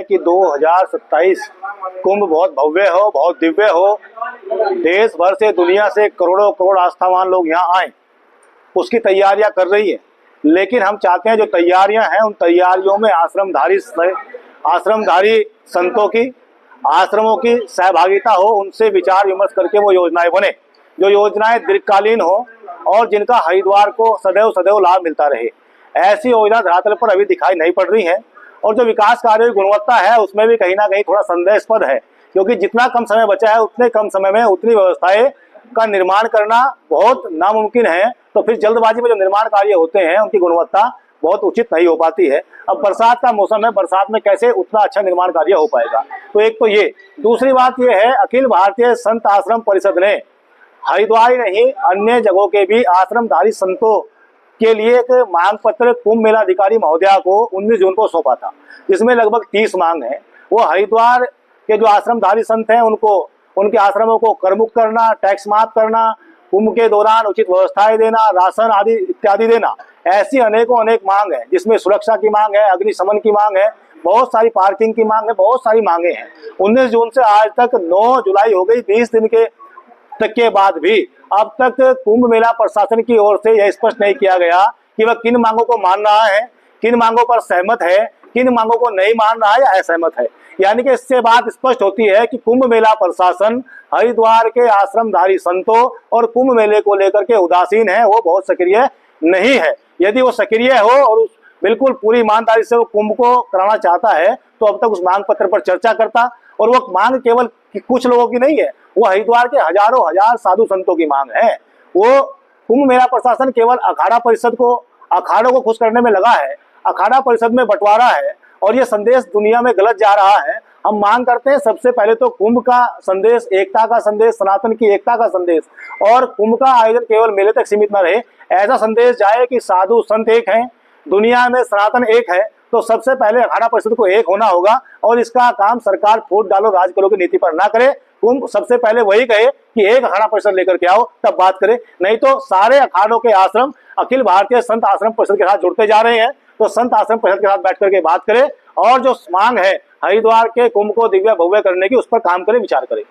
कि 2027 कुंभ बहुत भव्य हो, बहुत दिव्य हो, देश भर से, दुनिया से करोड़ों करोड़ आस्थावान लोग यहाँ आए, उसकी तैयारियां कर रही है। लेकिन हम चाहते हैं जो तैयारियां हैं उन तैयारियों में आश्रमधारी संतों की, आश्रमों की सहभागिता हो, उनसे विचार विमर्श करके वो योजनाएं बने, जो योजनाएं दीर्घकालीन हो और जिनका हरिद्वार को सदैव सदैव लाभ मिलता रहे। ऐसी योजना धरातल पर अभी दिखाई नहीं पड़ रही है और जो विकास कार्यों की गुणवत्ता है उसमें भी कहीं ना कहीं थोड़ा संदेहास्पद है, क्योंकि जितना कम समय बचा है उतने कम समय में उतनी व्यवस्थाएं का निर्माण करना बहुत नामुमकिन है। तो फिर जल्दबाजी में जो निर्माण कार्य होते हैं उनकी गुणवत्ता बहुत उचित नहीं हो पाती है। अब बरसात का मौसम है, बरसात में कैसे उतना अच्छा निर्माण कार्य हो पाएगा, तो एक तो ये। दूसरी बात ये है, अखिल भारतीय संत आश्रम परिषद ने हरिद्वार ही नहीं अन्य जगहों के भी आश्रमधारी संतों के लिए एक मांग पत्र कुंभ मेला अधिकारी महोदया को 19 जून को सौंपा था, जिसमें लगभग 30 मांग है। वो हरिद्वार के जो आश्रमधारी संत हैं उनको, उनके आश्रमों को कर मुक्त करना, टैक्स माफ करना, कुंभ के दौरान उचित व्यवस्थाएं देना, राशन आदि इत्यादि देना, ऐसी अनेकों अनेक मांग है, जिसमें सुरक्षा की मांग है, अग्निशमन की मांग है, बहुत सारी पार्किंग की मांग है, बहुत सारी मांगे हैं। 19 जून से आज तक 9 जुलाई हो गई, 20 दिन के बाद भी अब तक कुंभ मेला प्रशासन की ओर से यह स्पष्ट नहीं किया गया कि वह किन मांगों को मान रहा है, किन मांगों पर सहमत है, किन मांगों को नहीं मान रहा है या असहमत है। यानी कि इससे बात स्पष्ट होती है कि कुंभ मेला प्रशासन हरिद्वार के आश्रमधारी संतों और कुंभ मेले को लेकर के उदासीन है, वो बहुत सक्रिय नहीं है। यदि वो सक्रिय हो और बिल्कुल पूरी ईमानदारी से वो कुंभ को कराना चाहता है तो अब तक उस मांग पत्र पर चर्चा करता। और वो मांग केवल कुछ लोगों की नहीं है, वो हरिद्वार के हजारों हजार साधु संतों की मांग है। वो कुंभ मेला प्रशासन केवल अखाड़ा परिषद को, अखाड़ों को खुश करने में लगा है, अखाड़ा परिषद में बंटवारा है और ये संदेश दुनिया में गलत जा रहा है। हम मांग करते हैं सबसे पहले तो कुंभ का संदेश, एकता का संदेश, सनातन की एकता का संदेश, और कुंभ का आयोजन केवल मेले तक सीमित न रहे, ऐसा संदेश जाए कि साधु संत एक हैं, दुनिया में सनातन एक है। तो सबसे पहले अखाड़ा परिषद को एक होना होगा और इसका काम सरकार फूट डालो राज करो की नीति पर ना करे। कुंभ सबसे पहले वही कहे कि एक अखाड़ा परिषद लेकर के आओ, तब बात करे। नहीं तो सारे अखाड़ों के आश्रम अखिल भारतीय संत आश्रम परिषद के साथ जुड़ते जा रहे हैं, तो संत आश्रम परिषद के साथ बैठ करके बात करे और जो मांग है हरिद्वार के कुंभ को दिव्य भव्य करने की, उस पर काम करे, विचार करे।